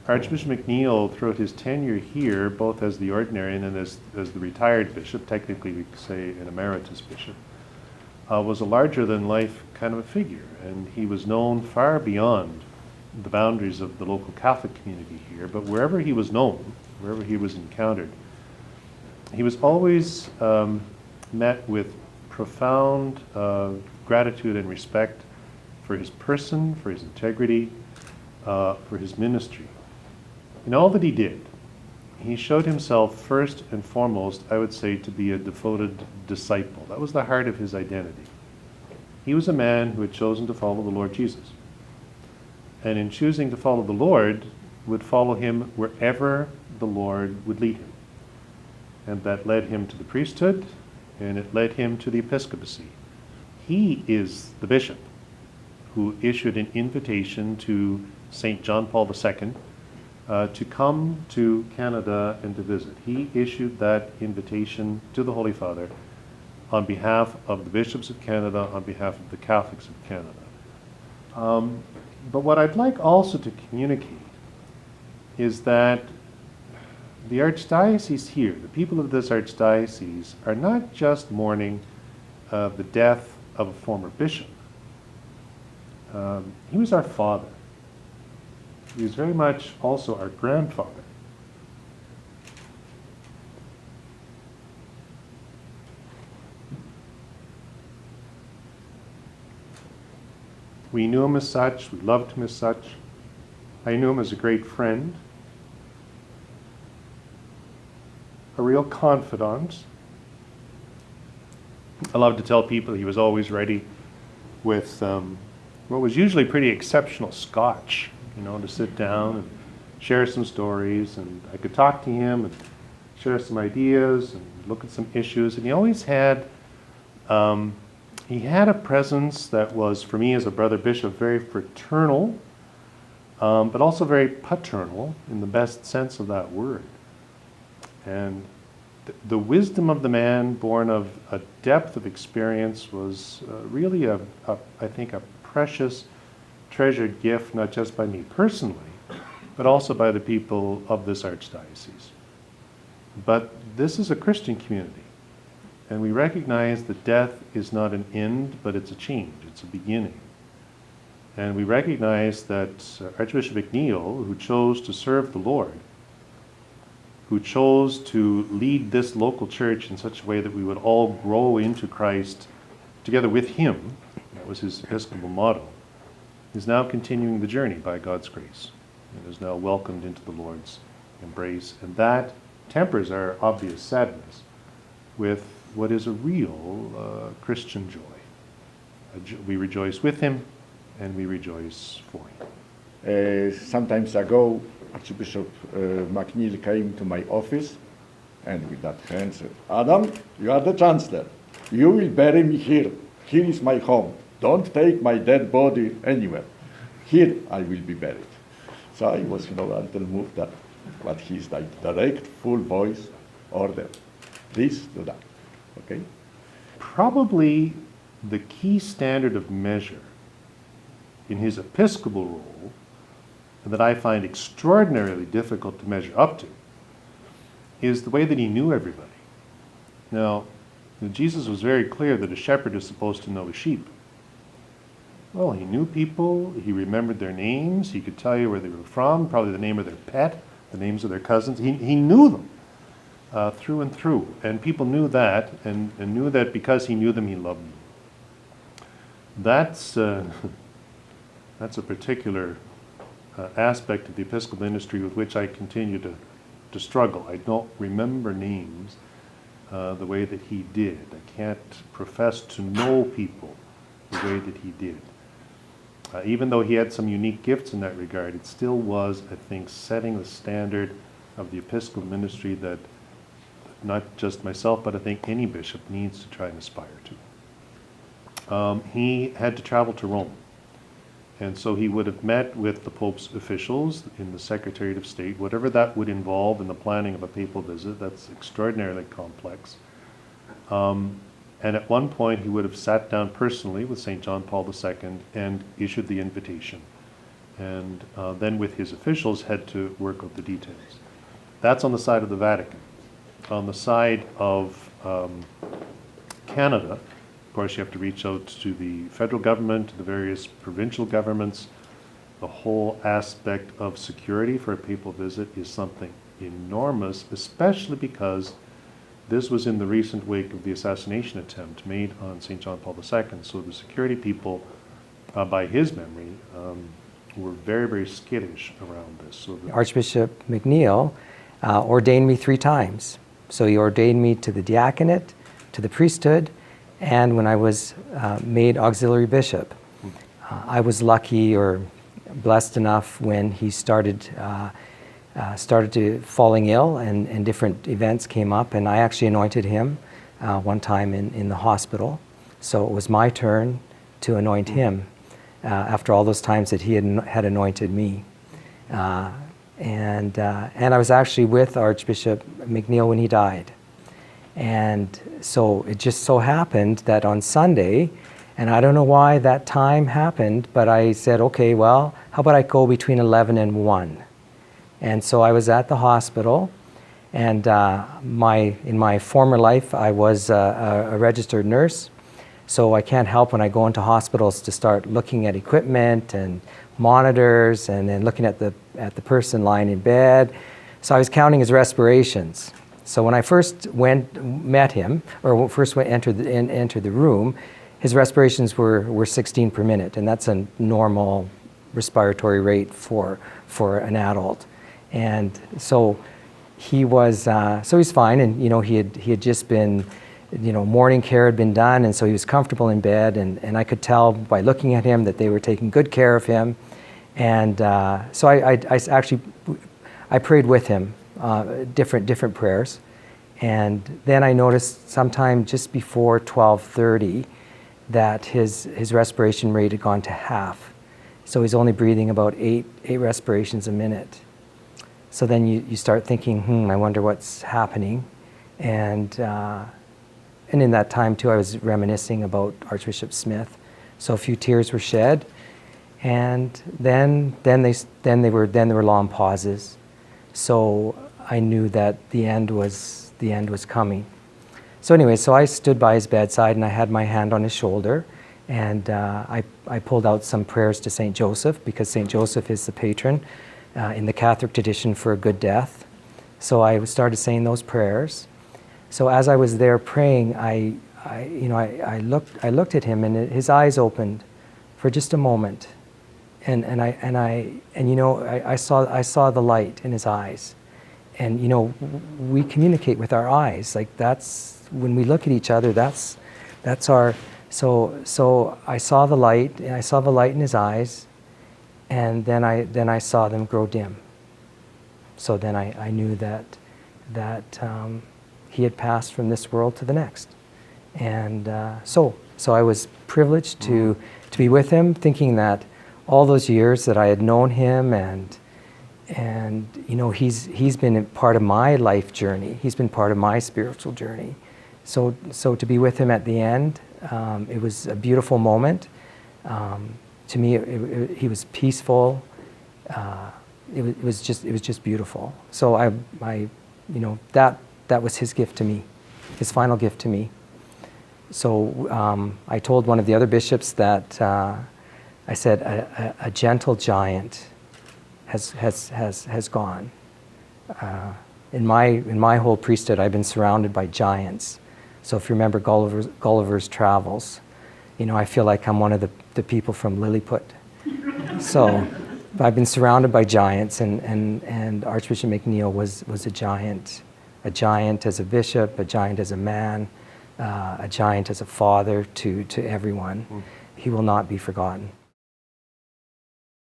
Archbishop MacNeil, throughout his tenure here, both as the ordinary and then as the retired bishop, technically we could say an emeritus bishop, was a larger-than-life kind of a figure, and he was known far beyond the boundaries of the local Catholic community here, but wherever he was known, wherever he was encountered, he was always met with profound gratitude and respect for his person, for his integrity, for his ministry. In all that he did, he showed himself first and foremost, I would say, to be a devoted disciple. That was the heart of his identity. He was a man who had chosen to follow the Lord Jesus. And in choosing to follow the Lord, would follow him wherever the Lord would lead him. And that led him to the priesthood, and it led him to the episcopacy. He is the bishop who issued an invitation to St. John Paul II to come to Canada and to visit. He issued that invitation to the Holy Father on behalf of the bishops of Canada, on behalf of the Catholics of Canada. But what I'd like also to communicate is that the archdiocese here, the people of this archdiocese, are not just mourning the death of a former bishop. He was our father. He was very much also our grandfather. We knew him as such, we loved him as such. I knew him as a great friend, a real confidant. I love to tell people he was always ready with what was usually pretty exceptional scotch, to sit down and share some stories, and I could talk to him and share some ideas and look at some issues, and he always had a presence that was, for me as a brother bishop, very fraternal, but also very paternal in the best sense of that word. And the wisdom of the man, born of a depth of experience, was really I think a precious, treasured gift, not just by me personally, but also by the people of this archdiocese. But this is a Christian community, and we recognize that death is not an end, but it's a change, it's a beginning. And we recognize that Archbishop MacNeil, who chose to serve the Lord, who chose to lead this local church in such a way that we would all grow into Christ together with him, that was his Episcopal motto, is now continuing the journey by God's grace and is now welcomed into the Lord's embrace. And that tempers our obvious sadness with what is a real Christian joy. We rejoice with him and we rejoice for him. Sometimes ago, Archbishop MacNeil came to my office and with that hand said, "Adam, you are the Chancellor. You will bury me here. Here is my home. Don't take my dead body anywhere. Here I will be buried." So I was, a little moved that, but he's like direct, full voice, order. This, do that. Okay? Probably the key standard of measure in his episcopal role, and that I find extraordinarily difficult to measure up to, is the way that he knew everybody. Now, Jesus was very clear that a shepherd is supposed to know his sheep. Well, he knew people, he remembered their names, he could tell you where they were from, probably the name of their pet, the names of their cousins. He knew them through and through, and people knew that, and knew that because he knew them, he loved them. That's a particular aspect of the Episcopal ministry with which I continue to struggle. I don't remember names the way that he did. I can't profess to know people the way that he did. Even though he had some unique gifts in that regard, it still was, I think, setting the standard of the Episcopal ministry that not just myself, but I think any bishop needs to try and aspire to. He had to travel to Rome. And so he would have met with the Pope's officials in the Secretariat of State, whatever that would involve in the planning of a papal visit. That's extraordinarily complex. And at one point he would have sat down personally with St. John Paul II and issued the invitation. and then with his officials had to work out the details. That's on the side of the Vatican. On the side of Canada, of course, you have to reach out to the federal government, to the various provincial governments. The whole aspect of security for a papal visit is something enormous, especially because this was in the recent wake of the assassination attempt made on St. John Paul II. So the security people, by his memory, were very, very skittish around this. So Archbishop MacNeil ordained me 3 times. So he ordained me to the diaconate, to the priesthood, and when I was made auxiliary bishop. I was lucky or blessed enough when he started to falling ill and different events came up, and I actually anointed him one time in the hospital. So it was my turn to anoint him after all those times that he had anointed me. And I was actually with Archbishop MacNeil when he died. And so it just so happened that on Sunday, and I don't know why that time happened, but I said, okay, well, how about I go between 11 and 1? And so I was at the hospital, and in my former life, I was a registered nurse. So I can't help when I go into hospitals to start looking at equipment and monitors and then looking at the person lying in bed. So I was counting his respirations. So when I first met him, or first entered the room, his respirations were 16 per minute, and that's a normal respiratory rate for an adult. And so he was, so he's fine, and he had just been, morning care had been done, and so he was comfortable in bed, and I could tell by looking at him that they were taking good care of him. And so I prayed with him, different prayers. And then I noticed sometime just before 12:30 that his respiration rate had gone to half. So he's only breathing about eight respirations a minute. So then you start thinking, I wonder what's happening. And in that time too, I was reminiscing about Archbishop Smith. So a few tears were shed. And then there were long pauses. So I knew that the end was coming. So anyway, so I stood by his bedside and I had my hand on his shoulder, and I pulled out some prayers to St. Joseph, because St. Joseph is the patron in the Catholic tradition for a good death. So I started saying those prayers. So as I was there praying, I looked at him, and his eyes opened for just a moment. And I saw the light in his eyes. And we communicate with our eyes. Like, that's when we look at each other, that's our, so I saw the light, and I saw the light in his eyes, and then I saw them grow dim. So then I knew that he had passed from this world to the next. And so I was privileged to be with him, thinking that all those years that I had known him, and he's been a part of my life journey. He's been part of my spiritual journey. So to be with him at the end, it was a beautiful moment. To me, he was peaceful. It was just beautiful. So that was his gift to me, his final gift to me. So I told one of the other bishops that I said a gentle giant has gone. In my whole priesthood, I've been surrounded by giants. So if you remember Gulliver's Travels, I feel like I'm one of the people from Lilliput. So I've been surrounded by giants, and Archbishop MacNeil was a giant as a bishop, a giant as a man, a giant as a father to everyone. He will not be forgotten.